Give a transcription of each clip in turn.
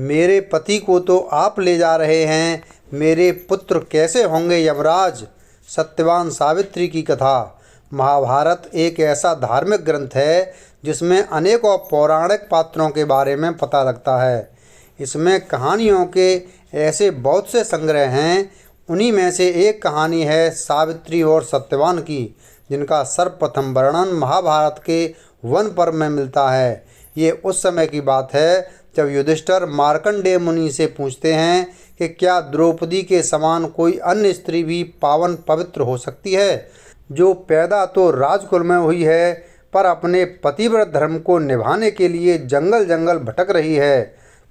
मेरे पति को तो आप ले जा रहे हैं, मेरे पुत्र कैसे होंगे यमराज। सत्यवान सावित्री की कथा। महाभारत एक ऐसा धार्मिक ग्रंथ है जिसमें अनेकों पौराणिक पात्रों के बारे में पता लगता है। इसमें कहानियों के ऐसे बहुत से संग्रह हैं। उन्हीं में से एक कहानी है सावित्री और सत्यवान की, जिनका सर्वप्रथम वर्णन महाभारत के वन पर्व में मिलता है। ये उस समय की बात है जब युधिष्ठिर मार्कंडेय मुनि से पूछते हैं कि क्या द्रौपदी के समान कोई अन्य स्त्री भी पावन पवित्र हो सकती है, जो पैदा तो राजकुल में हुई है पर अपने पतिव्रत धर्म को निभाने के लिए जंगल जंगल भटक रही है।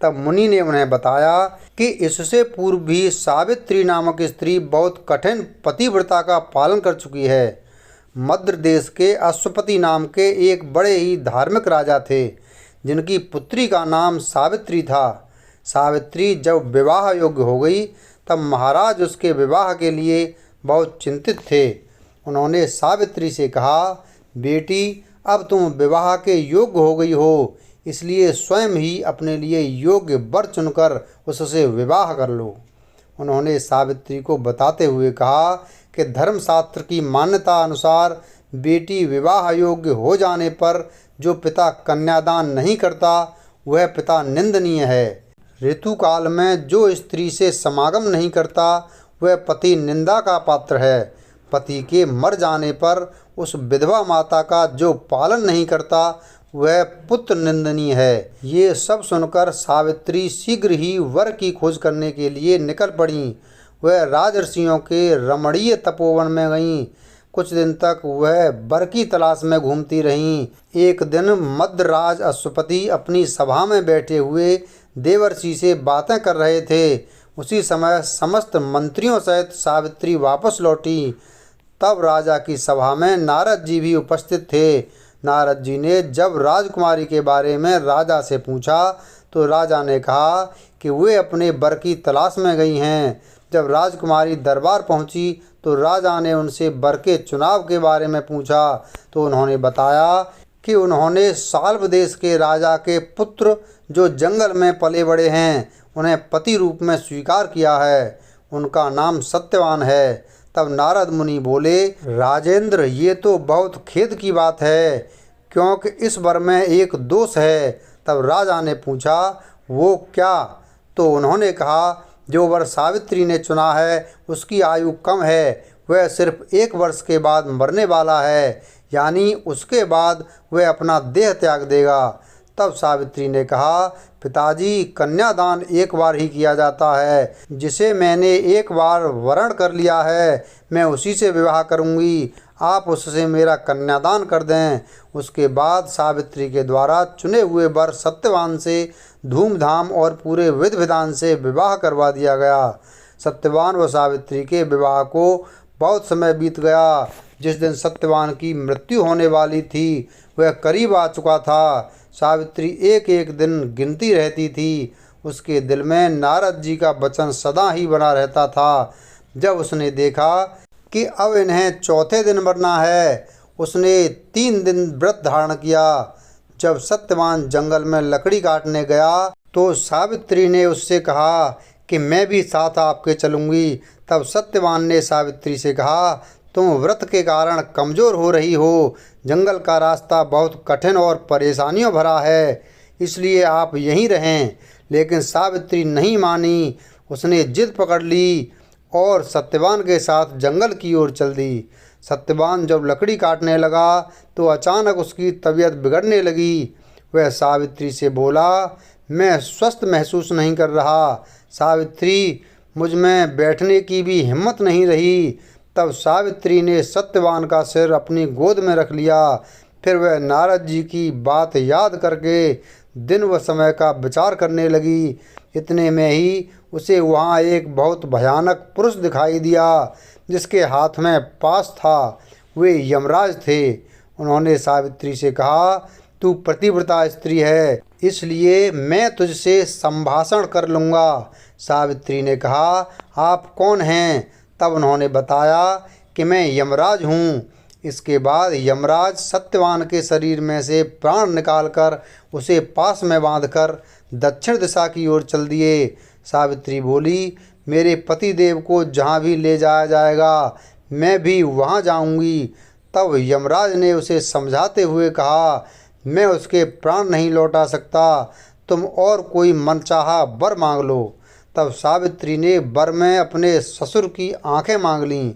तब मुनि ने उन्हें बताया कि इससे पूर्व भी सावित्री नामक स्त्री बहुत कठिन पतिव्रता का पालन कर चुकी है। मद्र देश के अश्वपति नाम के एक बड़े ही धार्मिक राजा थे, जिनकी पुत्री का नाम सावित्री था। सावित्री जब विवाह योग्य हो गई तब महाराज उसके विवाह के लिए बहुत चिंतित थे। उन्होंने सावित्री से कहा, बेटी, अब तुम विवाह के योग्य हो गई हो, इसलिए स्वयं ही अपने लिए योग्य वर चुनकर उससे विवाह कर लो। उन्होंने सावित्री को बताते हुए कहा कि धर्मशास्त्र की मान्यता अनुसार बेटी विवाह योग्य हो जाने पर जो पिता कन्यादान नहीं करता वह पिता निंदनीय है। ऋतुकाल में जो स्त्री से समागम नहीं करता वह पति निंदा का पात्र है। पति के मर जाने पर उस विधवा माता का जो पालन नहीं करता वह पुत्र निंदनीय है। ये सब सुनकर सावित्री शीघ्र ही वर की खोज करने के लिए निकल पड़ी। वह राजर्षियों के रमणीय तपोवन में गईं। कुछ दिन तक वह वर की तलाश में घूमती रहीं। एक दिन मद्रराज अश्वपति अपनी सभा में बैठे हुए देवर्षि से बातें कर रहे थे। उसी समय समस्त मंत्रियों सहित सावित्री वापस लौटी। तब राजा की सभा में नारद जी भी उपस्थित थे। नारद जी ने जब राजकुमारी के बारे में राजा से पूछा तो राजा ने कहा कि वे अपने वर की तलाश में गई हैं। जब राजकुमारी दरबार पहुंची तो राजा ने उनसे वर के चुनाव के बारे में पूछा तो उन्होंने बताया कि उन्होंने साल्व देश के राजा के पुत्र जो जंगल में पले बड़े हैं उन्हें पति रूप में स्वीकार किया है। उनका नाम सत्यवान है। तब नारद मुनि बोले, राजेंद्र, ये तो बहुत खेद की बात है, क्योंकि इस वर में एक दोष है। तब राजा ने पूछा, वो क्या? तो उन्होंने कहा, जो वर सावित्री ने चुना है उसकी आयु कम है, वह सिर्फ 1 वर्ष के बाद मरने वाला है, यानी उसके बाद वह अपना देह त्याग देगा। तब सावित्री ने कहा, पिताजी, कन्यादान एक बार ही किया जाता है। जिसे मैंने एक बार वरण कर लिया है मैं उसी से विवाह करूंगी। आप उससे मेरा कन्यादान कर दें। उसके बाद सावित्री के द्वारा चुने हुए वर सत्यवान से धूमधाम और पूरे विधि विधान से विवाह करवा दिया गया। सत्यवान व सावित्री के विवाह को बहुत समय बीत गया। जिस दिन सत्यवान की मृत्यु होने वाली थी वह करीब आ चुका था। सावित्री एक एक दिन गिनती रहती थी। उसके दिल में नारद जी का वचन सदा ही बना रहता था। जब उसने देखा कि अब इन्हें चौथे दिन मरना है, उसने 3 दिन व्रत धारण किया। जब सत्यवान जंगल में लकड़ी काटने गया तो सावित्री ने उससे कहा कि मैं भी साथ आपके चलूँगी। तब सत्यवान ने सावित्री से कहा, तुम व्रत के कारण कमज़ोर हो रही हो। जंगल का रास्ता बहुत कठिन और परेशानियों भरा है, इसलिए आप यहीं रहें। लेकिन सावित्री नहीं मानी। उसने जिद पकड़ ली और सत्यवान के साथ जंगल की ओर चल दी। सत्यवान जब लकड़ी काटने लगा तो अचानक उसकी तबीयत बिगड़ने लगी। वह सावित्री से बोला, मैं स्वस्थ महसूस नहीं कर रहा। सावित्री, मुझ में बैठने की भी हिम्मत नहीं रही। तब सावित्री ने सत्यवान का सिर अपनी गोद में रख लिया। फिर वह नारद जी की बात याद करके दिन व समय का विचार करने लगी। इतने में ही उसे वहाँ एक बहुत भयानक पुरुष दिखाई दिया, जिसके हाथ में पास था। वे यमराज थे। उन्होंने सावित्री से कहा, तू पतिव्रता स्त्री है, इसलिए मैं तुझसे संभाषण कर लूँगा। सावित्री ने कहा, आप कौन हैं? तब उन्होंने बताया कि मैं यमराज हूँ। इसके बाद यमराज सत्यवान के शरीर में से प्राण निकालकर उसे पास में बांधकर दक्षिण दिशा की ओर चल दिए। सावित्री बोली, मेरे पति देव को जहाँ भी ले जाया जाएगा मैं भी वहाँ जाऊँगी। तब यमराज ने उसे समझाते हुए कहा, मैं उसके प्राण नहीं लौटा सकता, तुम और कोई मनचाहा वर मांग लो। तब सावित्री ने वर में अपने ससुर की आंखें मांग लीं।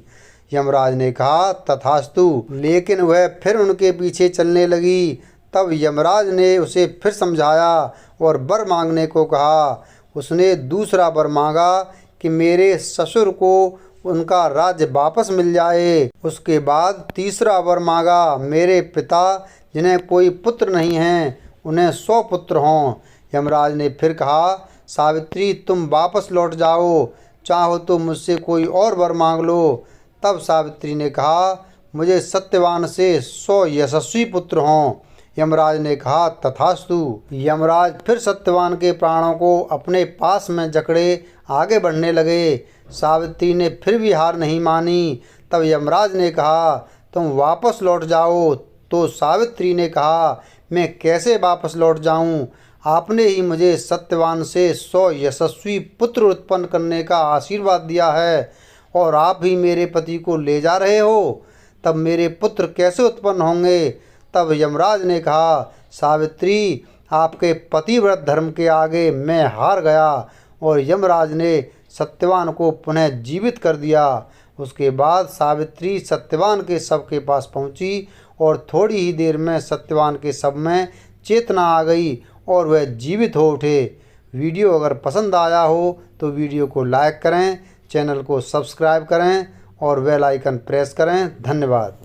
यमराज ने कहा, तथास्तु, लेकिन वह फिर उनके पीछे चलने लगी। तब यमराज ने उसे फिर समझाया और वर मांगने को कहा। उसने दूसरा वर मांगा कि मेरे ससुर को उनका राज्य वापस मिल जाए। उसके बाद तीसरा वर मांगा, मेरे पिता जिन्हें कोई पुत्र नहीं है उन्हें 100 पुत्र हों। यमराज ने फिर कहा, सावित्री, तुम वापस लौट जाओ, चाहो तो मुझसे कोई और वर मांग लो। तब सावित्री ने कहा, मुझे सत्यवान से 100 यशस्वी पुत्र हों। यमराज ने कहा, तथास्तु। यमराज फिर सत्यवान के प्राणों को अपने पास में जकड़े आगे बढ़ने लगे। सावित्री ने फिर भी हार नहीं मानी। तब यमराज ने कहा, तुम वापस लौट जाओ। तो सावित्री ने कहा, मैं कैसे वापस लौट जाऊं? आपने ही मुझे सत्यवान से 100 यशस्वी पुत्र उत्पन्न करने का आशीर्वाद दिया है और आप ही मेरे पति को ले जा रहे हो, तब मेरे पुत्र कैसे उत्पन्न होंगे? तब यमराज ने कहा, सावित्री, आपके पतिव्रत धर्म के आगे मैं हार गया। और यमराज ने सत्यवान को पुनः जीवित कर दिया। उसके बाद सावित्री सत्यवान के शव के पास पहुंची और थोड़ी ही देर में सत्यवान के शव में चेतना आ गई और वह जीवित हो उठे। वीडियो अगर पसंद आया हो तो वीडियो को लाइक करें, चैनल को सब्सक्राइब करें और बेल आइकन प्रेस करें। धन्यवाद।